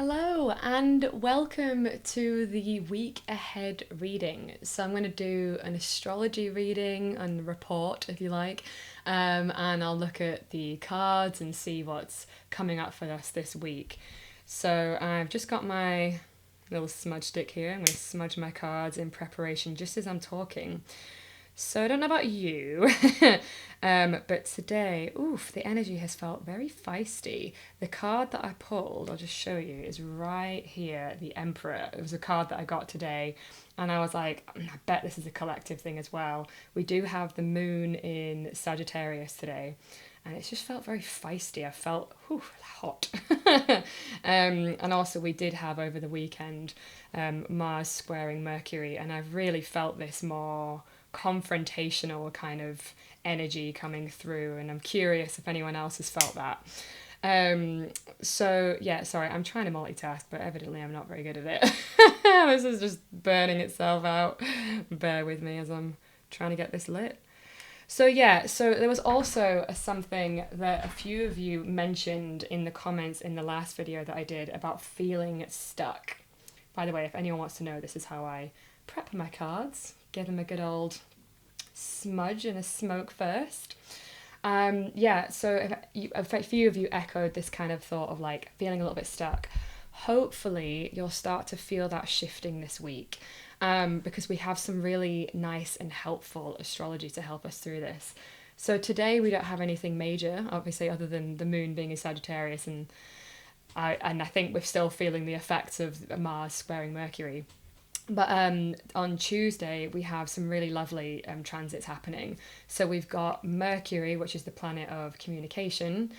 Hello and welcome to the week ahead reading. So I'm going to do an astrology reading and report, if you like, and I'll look at the cards and see what's coming up for us this week. So I've just got my little smudge stick here. I'm going to smudge my cards in preparation just as I'm talking. So I don't know about you, but today, oof, the energy has felt very feisty. The card that I pulled, I'll just show you, is right here, the Emperor. It was a card that I got today, and I was like, I bet this is a collective thing as well. We do have the moon in Sagittarius today, and it's just felt very feisty. I felt hot. And also we did have over the weekend Mars squaring Mercury, and I've really felt this more confrontational kind of energy coming through, and I'm curious if anyone else has felt that. So yeah, sorry, I'm trying to multitask, but evidently I'm not very good at it. This is just burning itself out. Bear with me as I'm trying to get this lit. So yeah, so there was also something that a few of you mentioned in the comments in the last video that I did about feeling stuck. By the way, if anyone wants to know, this is how I prep my cards. Give them a good old smudge and a smoke first. So if a few of you echoed this kind of thought of like feeling a little bit stuck, hopefully you'll start to feel that shifting this week, because we have some really nice and helpful astrology to help us through this. So today we don't have anything major, obviously, other than the moon being in Sagittarius, and I think we're still feeling the effects of Mars squaring Mercury. But on Tuesday, we have some really lovely transits happening. So we've got Mercury, which is the planet of communication,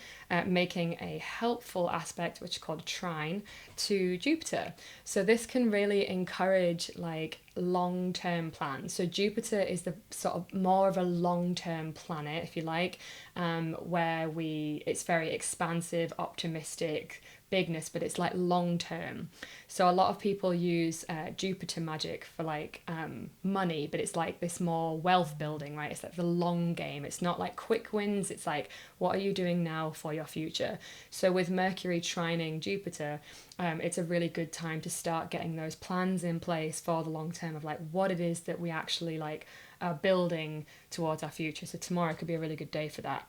making a helpful aspect, which is called Trine, to Jupiter. So this can really encourage like long-term plans. So Jupiter is the sort of more of a long-term planet, if you like, where it's very expansive, optimistic, bigness, but it's like long term. So a lot of people use Jupiter magic for like money, but it's like this more wealth building, right? It's like the long game. It's not like quick wins. It's like, what are you doing now for your future? So with Mercury trining Jupiter, it's a really good time to start getting those plans in place for the long term of like what it is that we actually like are building towards our future. So tomorrow could be a really good day for that.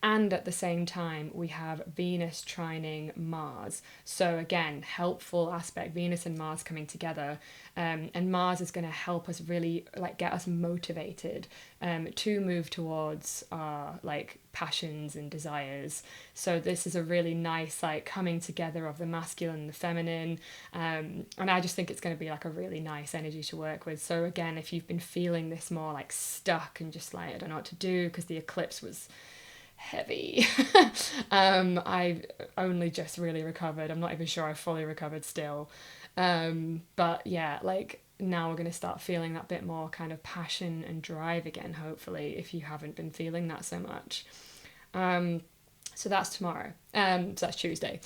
And at the same time, we have Venus trining Mars. So again, helpful aspect, Venus and Mars coming together. And Mars is going to help us really like get us motivated to move towards our like passions and desires. So this is a really nice like coming together of the masculine and the feminine. And I just think it's going to be like a really nice energy to work with. So again, if you've been feeling this more like stuck and just like, I don't know what to do because the eclipse was heavy. I've only just really recovered. I'm not even sure I've fully recovered still. But yeah, like now we're going to start feeling that bit more kind of passion and drive again, hopefully, if you haven't been feeling that so much. So that's tomorrow. So that's Tuesday.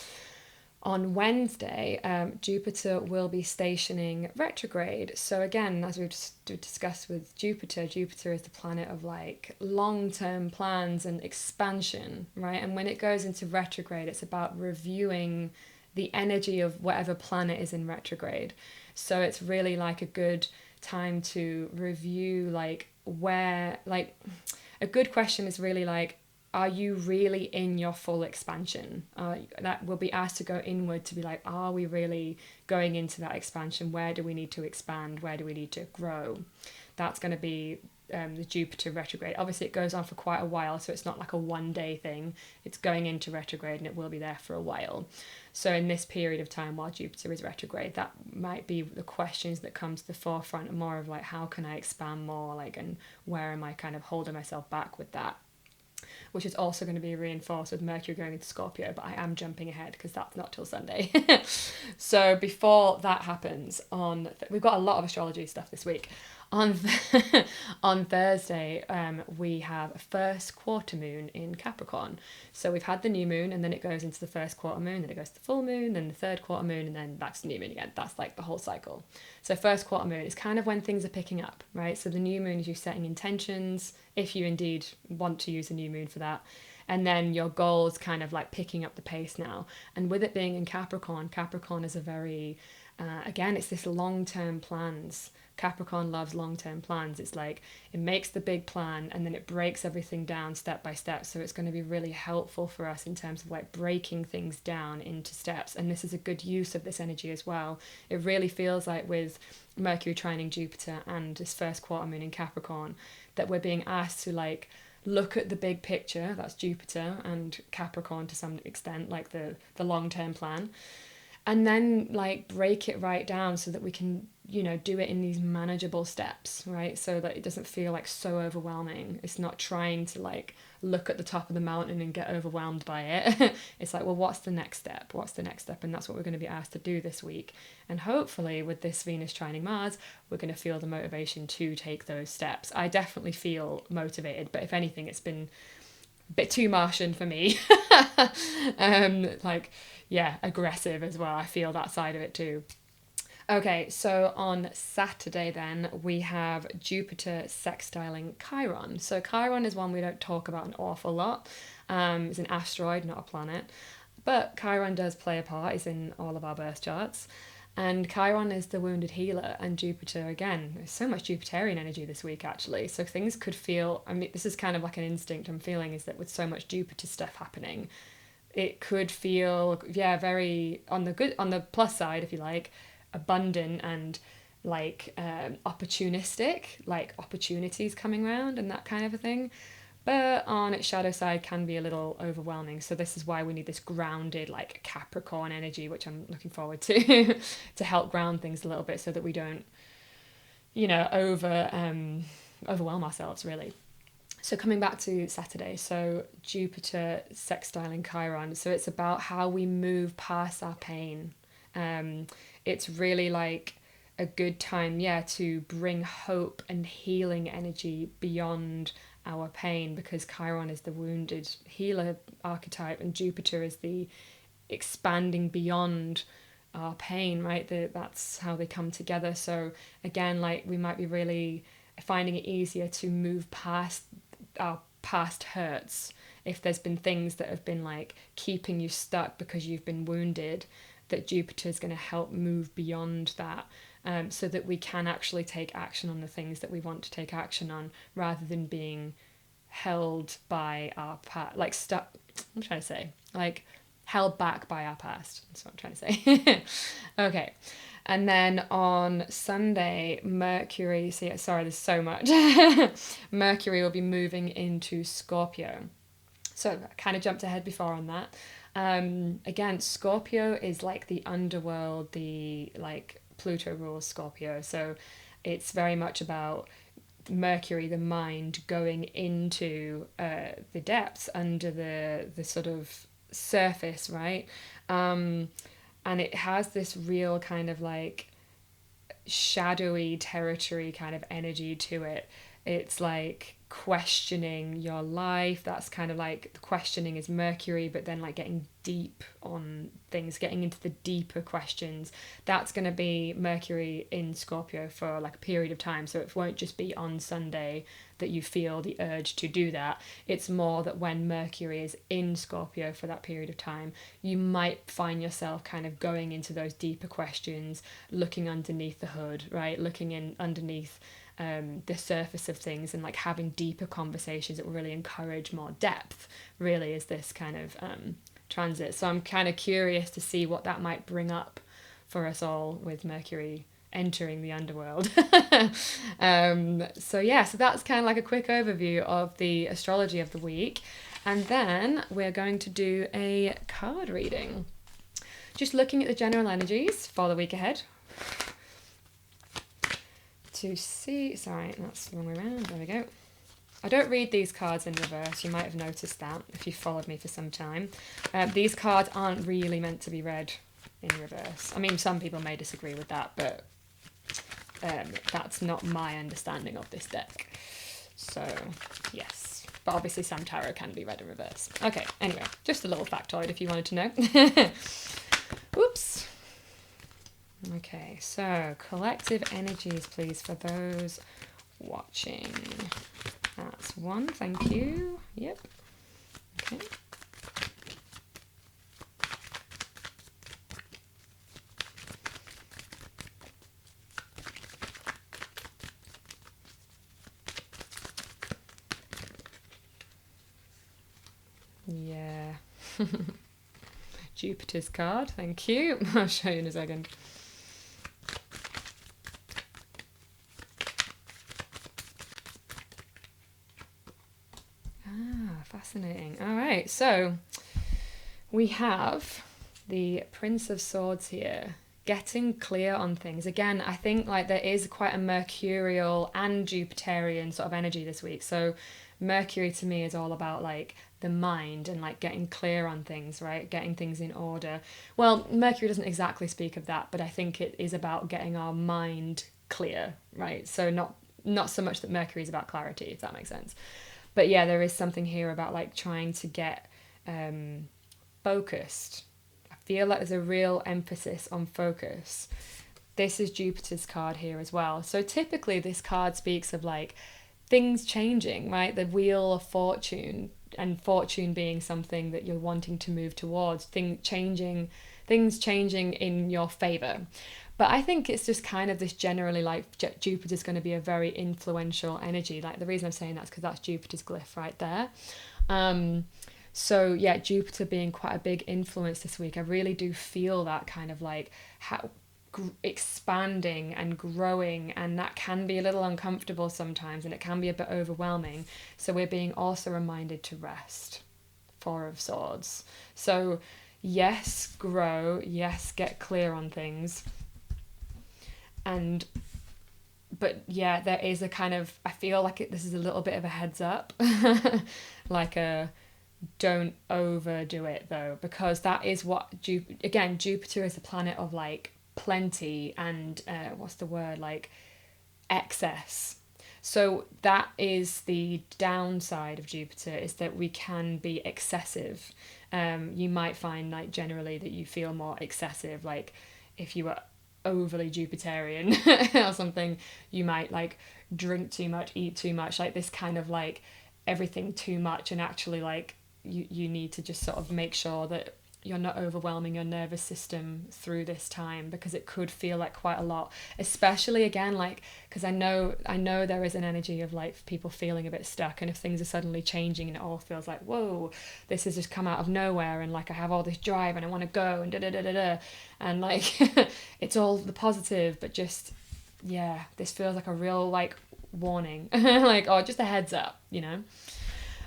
On Wednesday, Jupiter will be stationing retrograde. So again, as we've just discussed with Jupiter, Jupiter is the planet of like long-term plans and expansion, right? And when it goes into retrograde, it's about reviewing the energy of whatever planet is in retrograde. So it's really like a good time to review like where, like a good question is really like, are you really in your full expansion? That will be asked to go inward to be like, are we really going into that expansion? Where do we need to expand? Where do we need to grow? That's going to be the Jupiter retrograde. Obviously, it goes on for quite a while, so it's not like a one-day thing. It's going into retrograde and it will be there for a while. So in this period of time while Jupiter is retrograde, that might be the questions that come to the forefront, more of like, how can I expand more? Like, and where am I kind of holding myself back with that? Which is also going to be reinforced with Mercury going into Scorpio, but I am jumping ahead because that's not till Sunday. So before that happens, we've got a lot of astrology stuff this week. On Thursday, we have a first quarter moon in Capricorn. So we've had the new moon, and then it goes into the first quarter moon, then it goes to the full moon, then the third quarter moon, and then back to the new moon again. That's like the whole cycle. So first quarter moon is kind of when things are picking up, right? So the new moon is you setting intentions, if you indeed want to use the new moon for that. And then your goal's kind of like picking up the pace now. And with it being in Capricorn, Capricorn is a very, again, it's this long-term plans. Capricorn loves long-term plans. It's like it makes the big plan and then it breaks everything down step by step. So it's going to be really helpful for us in terms of like breaking things down into steps. And this is a good use of this energy as well. It really feels like with Mercury trining Jupiter and this first quarter moon in Capricorn that we're being asked to like look at the big picture. That's Jupiter and Capricorn to some extent, like the long-term plan. And then like break it right down so that we can, you know, do it in these manageable steps, right? So that it doesn't feel like so overwhelming. It's not trying to like look at the top of the mountain and get overwhelmed by it. It's like, well, what's the next step? What's the next step? And that's what we're going to be asked to do this week. And hopefully with this Venus trining Mars, we're going to feel the motivation to take those steps. I definitely feel motivated, but if anything, it's been a bit too Martian for me. Like, yeah, aggressive as well. I feel that side of it too. Okay, so on Saturday then, we have Jupiter sextiling Chiron. So Chiron is one we don't talk about an awful lot. It's an asteroid, not a planet. But Chiron does play a part. It's in all of our birth charts. And Chiron is the wounded healer, and Jupiter, again, there's so much Jupiterian energy this week, actually. So things could feel, I mean, this is kind of like an instinct I'm feeling, is that with so much Jupiter stuff happening, it could feel, yeah, very, on the plus side, if you like, abundant and like opportunistic, like opportunities coming around and that kind of a thing. But on its shadow side can be a little overwhelming. So this is why we need this grounded, like Capricorn energy, which I'm looking forward to, to help ground things a little bit so that we don't, you know, overwhelm ourselves, really. So coming back to Saturday, so Jupiter sextiling Chiron. So it's about how we move past our pain. It's really like a good time, yeah, to bring hope and healing energy beyond our pain, because Chiron is the wounded healer archetype and Jupiter is the expanding beyond our pain, right? That's how they come together. So again, like we might be really finding it easier to move past our past hurts if there's been things that have been like keeping you stuck because you've been wounded, that Jupiter is going to help move beyond that. So that we can actually take action on the things that we want to take action on, rather than being held by our past, like stuck, I'm trying to say, like held back by our past. That's what I'm trying to say. Okay. And then on Sunday, Mercury, sorry, there's so much. Mercury will be moving into Scorpio. So I kind of jumped ahead before on that. Again, Scorpio is like the underworld, like Pluto rules Scorpio. So it's very much about Mercury, the mind, going into the depths under the sort of surface, right? And it has this real kind of like shadowy territory kind of energy to it. It's like questioning your life. That's kind of like the questioning is Mercury, but then like getting deep on things, getting into the deeper questions. That's going to be Mercury in Scorpio for like a period of time. So it won't just be on Sunday that you feel the urge to do that. It's more that when Mercury is in Scorpio for that period of time, you might find yourself kind of going into those deeper questions, looking underneath the hood, right? Looking in underneath the surface of things and like having deeper conversations that will really encourage more depth, really, is this kind of transit. So I'm kind of curious to see what that might bring up for us all with Mercury entering the underworld. So that's kind of like a quick overview of the astrology of the week. And then we're going to do a card reading. Just looking at the general energies for the week ahead. To see, sorry, that's the wrong way around, there we go. I don't read these cards in reverse, you might have noticed that if you've followed me for some time. These cards aren't really meant to be read in reverse. I mean, some people may disagree with that, but that's not my understanding of this deck. So, yes. But obviously some tarot can be read in reverse. Okay, anyway, just a little factoid if you wanted to know. Whoops. Okay, so collective energies, please, for those watching. That's one, thank you. Yep. Okay. Yeah. Jupiter's card, thank you. I'll show you in a second. Fascinating. All right, so we have the Prince of Swords here, getting clear on things. Again, I think like there is quite a Mercurial and Jupiterian sort of energy this week. So Mercury to me is all about like the mind and like getting clear on things, right? Getting things in order. Well, Mercury doesn't exactly speak of that, but I think it is about getting our mind clear, right? So not so much that Mercury is about clarity, if that makes sense. But yeah, there is something here about like trying to get focused. I feel like there's a real emphasis on focus. This is Jupiter's card here as well. So typically this card speaks of like things changing, right? The wheel of fortune, and fortune being something that you're wanting to move towards, things changing in your favor. But I think it's just kind of this generally like Jupiter's going to be a very influential energy. Like the reason I'm saying that is because that's Jupiter's glyph right there. So yeah, Jupiter being quite a big influence this week. I really do feel that kind of like how expanding and growing, and that can be a little uncomfortable sometimes, and it can be a bit overwhelming. So we're being also reminded to rest. Four of Swords. So yes, grow. Yes, get clear on things. But yeah, there is a kind of, I feel like this is a little bit of a heads up, like a don't overdo it though, because that is what again, Jupiter is the planet of like plenty and what's the word, like excess. So that is the downside of Jupiter, is that we can be excessive. You might find like generally that you feel more excessive, like if you were overly Jupiterian or something, you might like drink too much, eat too much, like this kind of like everything too much, and actually like you need to just sort of make sure that you're not overwhelming your nervous system through this time, because it could feel like quite a lot, especially again like because I know there is an energy of like people feeling a bit stuck, and if things are suddenly changing and it all feels like whoa, this has just come out of nowhere, and like I have all this drive and I want to go and da da da da da, and like it's all the positive, but just yeah, this feels like a real like warning like oh, just a heads up, you know.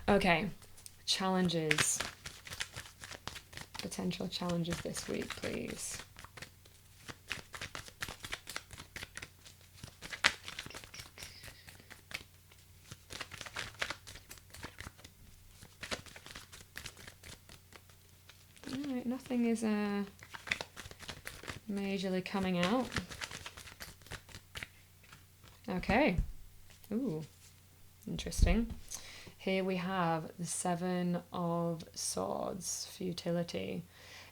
Okay, challenges. Potential challenges this week, please. Alright, nothing is majorly coming out. Okay. Ooh, interesting. Here we have the Seven of Swords, futility.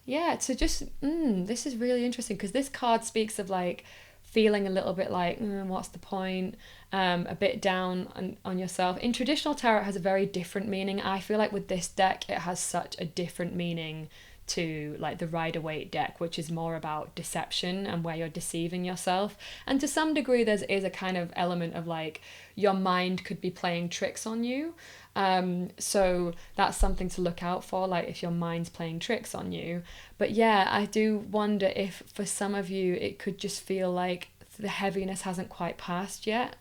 Yeah, so just, this is really interesting, because this card speaks of like feeling a little bit like, what's the point? A bit down on yourself. In traditional tarot, it has a very different meaning. I feel like with this deck, it has such a different meaning to like the Rider-Waite deck, which is more about deception and where you're deceiving yourself. And to some degree, there is a kind of element of like your mind could be playing tricks on you. So that's something to look out for, like if your mind's playing tricks on you. But yeah, I do wonder if for some of you it could just feel like the heaviness hasn't quite passed yet,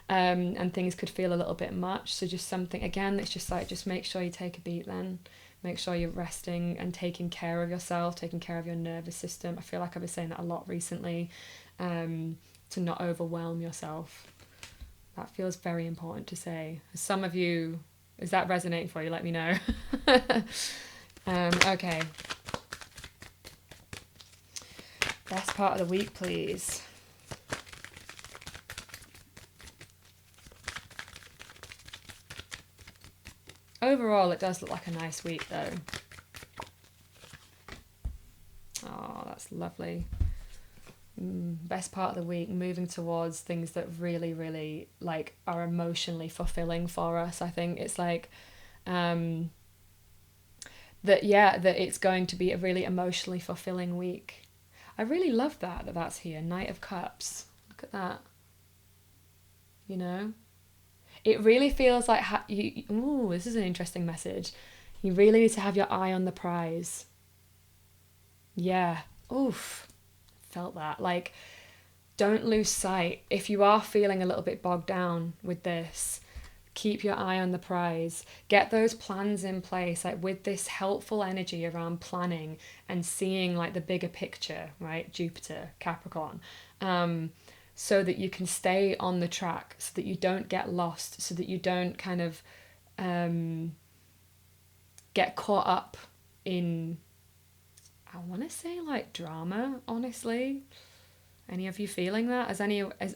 and things could feel a little bit much. So just something, again, it's just like, just make sure you take a beat then. Make sure you're resting and taking care of yourself, taking care of your nervous system. I feel like I've been saying that a lot recently, to not overwhelm yourself. That feels very important to say. Some of you, is that resonating for you? Let me know. Okay. Best part of the week, please. Overall, it does look like a nice week, though. Oh, that's lovely. Best part of the week, moving towards things that really, really like are emotionally fulfilling for us. I think it's like that it's going to be a really emotionally fulfilling week. I really love that that's here. Knight of Cups. Look at that. You know? It really feels like ooh, this is an interesting message. You really need to have your eye on the prize. Yeah. Oof. Felt that. Like, don't lose sight. If you are feeling a little bit bogged down with this, keep your eye on the prize. Get those plans in place, like with this helpful energy around planning and seeing like the bigger picture, right? Jupiter, Capricorn. So that you can stay on the track, so that you don't get lost, so that you don't kind of get caught up in, I want to say like drama, honestly. Any of you feeling that?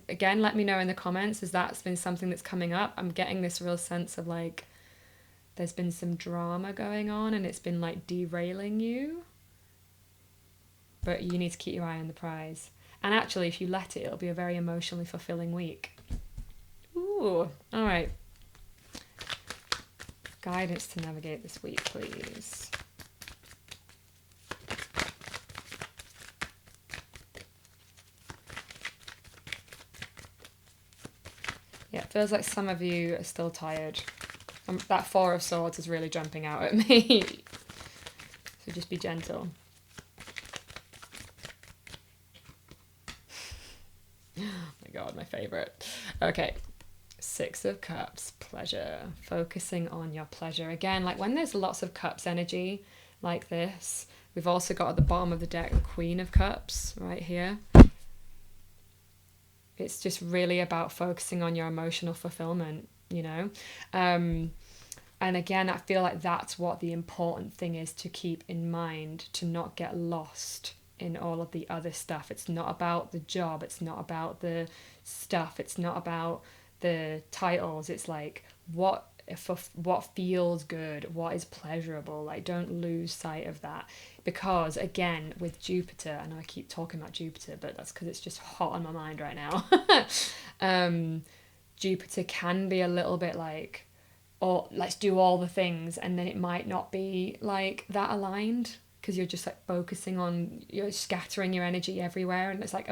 Again, let me know in the comments, has that been something that's coming up? I'm getting this real sense of like there's been some drama going on and it's been like derailing you. But you need to keep your eye on the prize. And actually, if you let it, it'll be a very emotionally fulfilling week. Ooh, all right. Guidance to navigate this week, please. Yeah, it feels like some of you are still tired. That Four of Swords is really jumping out at me. So just be gentle. Oh my God, my favorite. Okay. Six of Cups, pleasure. Focusing on your pleasure. Again, like when there's lots of cups energy like this, we've also got at the bottom of the deck the Queen of Cups right here. It's just really about focusing on your emotional fulfillment, you know? And again, I feel like that's what the important thing is to keep in mind, to not get lost in all of the other stuff. It's not about the job. It's not about the stuff. It's not about the titles. It's like what feels good, what is pleasurable. Like, don't lose sight of that, because again, with Jupiter, I know I keep talking about Jupiter, but that's because it's just hot on my mind right now. Jupiter can be a little bit like, oh, let's do all the things, and then it might not be like that aligned, because you're just like focusing on, you're scattering your energy everywhere, and it's like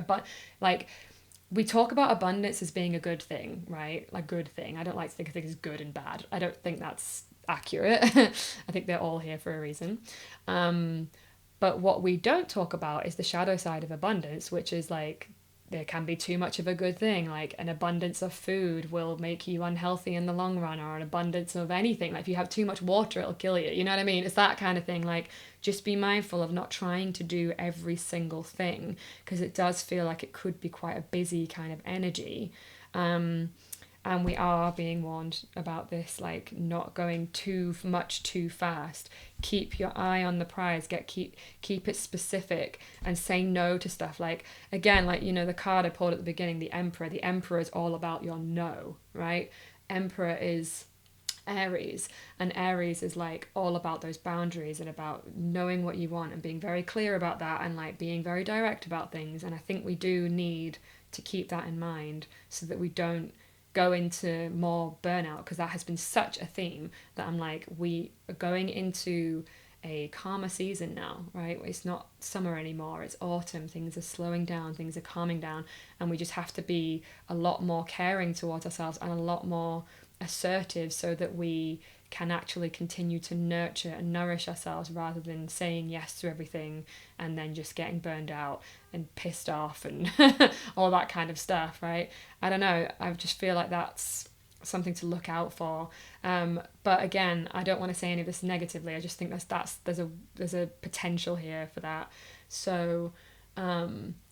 we talk about abundance as being a good thing, right? Like, good thing. I don't like to think of things as good and bad. I don't think that's accurate. I think they're all here for a reason. But what we don't talk about is the shadow side of abundance, which is like, there can be too much of a good thing. Like, an abundance of food will make you unhealthy in the long run, or an abundance of anything. Like, if you have too much water, it'll kill you. You know what I mean? It's that kind of thing. Like, just be mindful of not trying to do every single thing, because it does feel like it could be quite a busy kind of energy. And we are being warned about this, like not going too much too fast. Keep your eye on the prize. Keep it specific, and say no to stuff. Like, again, like, you know, the card I pulled at the beginning, the Emperor. The Emperor is all about your no, right? Emperor is Aries, and Aries is like all about those boundaries and about knowing what you want and being very clear about that, and like being very direct about things. And I think we do need to keep that in mind, so that we don't go into more burnout, because that has been such a theme that I'm like, we are going into a calmer season now, right? It's not summer anymore, it's autumn. Things are slowing down, things are calming down, and we just have to be a lot more caring towards ourselves and a lot more assertive, so that we can actually continue to nurture and nourish ourselves, rather than saying yes to everything and then just getting burned out and pissed off and all that kind of stuff, right? I don't know, I just feel like that's something to look out for. But again, I don't want to say any of this negatively. I just think there's a potential here for that. So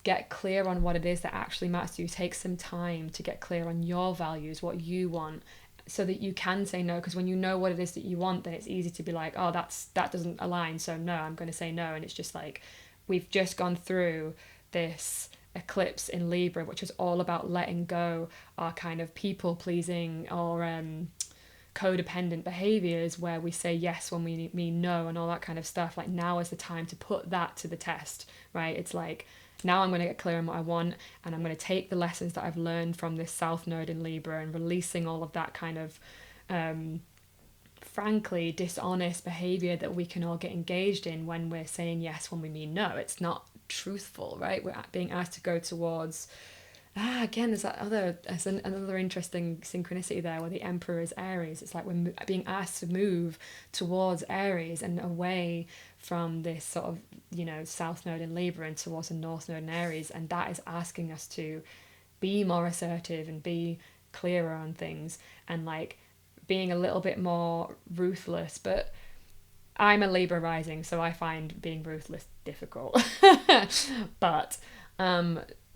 get clear on what it is that actually matters to you. Take some time to get clear on your values, what you want, so that you can say no. Because when you know what it is that you want, then it's easy to be like, oh, that doesn't align, so no, I'm going to say no. And it's just like, we've just gone through this eclipse in Libra, which is all about letting go our kind of people pleasing or codependent behaviors, where we say yes when we mean no and all that kind of stuff. Like, now is the time to put that to the test, right? It's like, now I'm going to get clear on what I want, and I'm going to take the lessons that I've learned from this South Node in Libra, and releasing all of that kind of frankly dishonest behavior that we can all get engaged in when we're saying yes when we mean no. It's not truthful, right? We're being asked to go towards again, there's another interesting synchronicity there where the Emperor is Aries. It's like we're being asked to move towards Aries and away from this sort of, South Node in Libra and towards the North Node in Aries. And that is asking us to be more assertive and be clearer on things and like being a little bit more ruthless. But I'm a Libra rising, so I find being ruthless difficult. but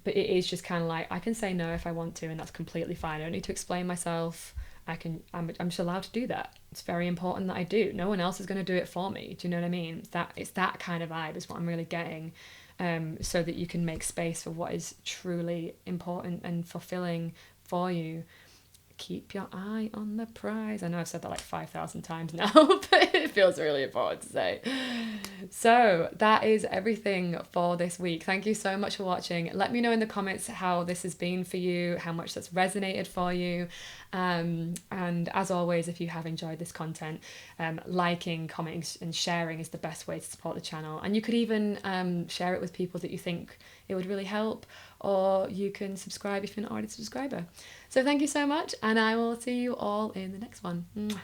but it is just kind of like I can say no if I want to, and that's completely fine. I don't need to explain myself. I'm just allowed to do that. It's very important that I do. No one else is going to do it for me. Do you know what I mean? It's that kind of vibe is what I'm really getting, so that you can make space for what is truly important and fulfilling for you. Keep your eye on the prize. I know I've said that like 5,000 times now, but it feels really important to say. So that is everything for this week. Thank you so much for watching. Let me know in the comments how this has been for you, how much that's resonated for you. And as always, if you have enjoyed this content, liking, commenting and sharing is the best way to support the channel. And you could even share it with people that you think it would really help, or you can subscribe if you're not already a subscriber. So thank you so much, and I will see you all in the next one. Mwah.